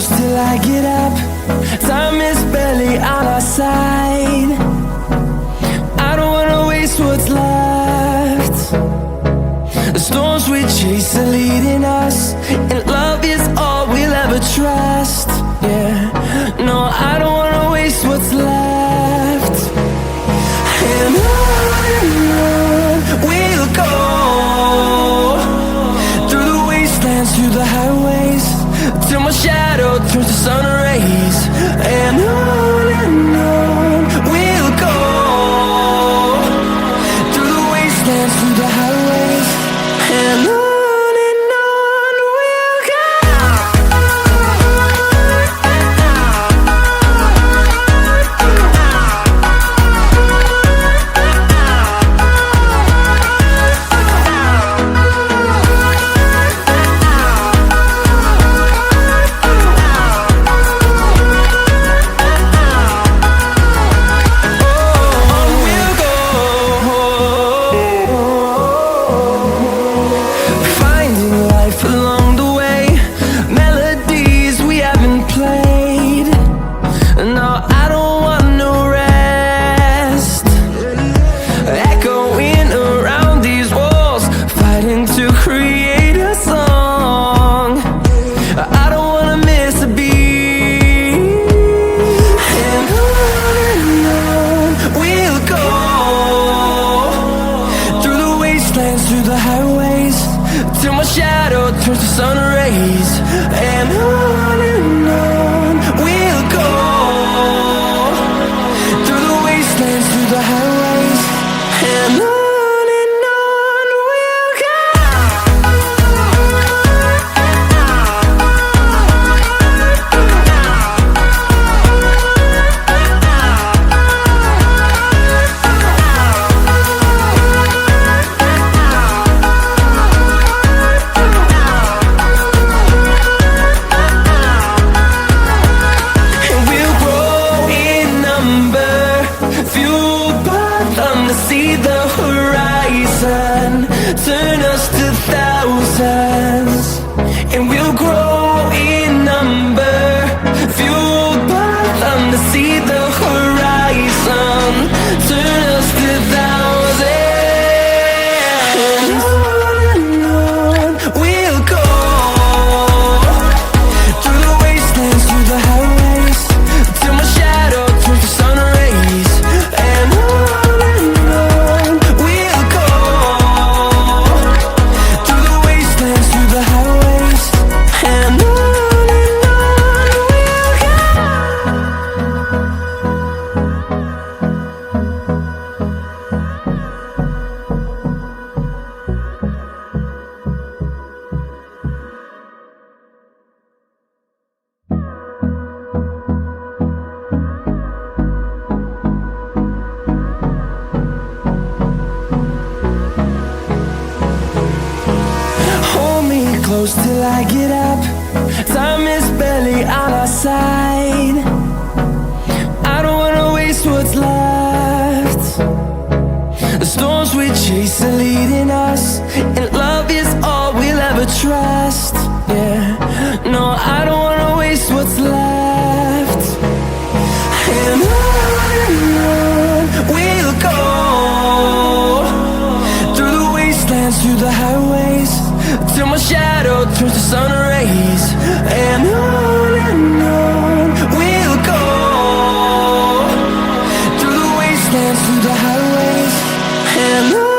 close till I get up. Time is barely on our side. I don't wanna waste what's left. The storms we chase are leading us, and love is all we'll ever trust. Yeah, no, I don't wanna waste what's left. And on we'll go, through the wastelands, through the highways, till my shadow turns to sun rays. And on we'll go, through the wastelands, through the highways, and on we'll go. Through the highways, till my shadow turns to sun rays. And on we'll go, through the wastelands, through the highways, and on we'll go. See the horizon, turn us to thousands, and we'll grow in number, fueled by them to see the horizon, turn us to thousands. And on we'll go, through the wastelands, through the highways, till my shadow turns to sun rays. And close till I get up. Time is barely on our side. I don't wanna waste what's left. The storms we chase are leading us, and love is all we'll ever trust. Yeah, no, I don't wanna waste what's left. And on we'll go, through the wastelands, through the highways, till my shadow turns to sun rays. And on we'll go, through the wastelands, through the highways, and on.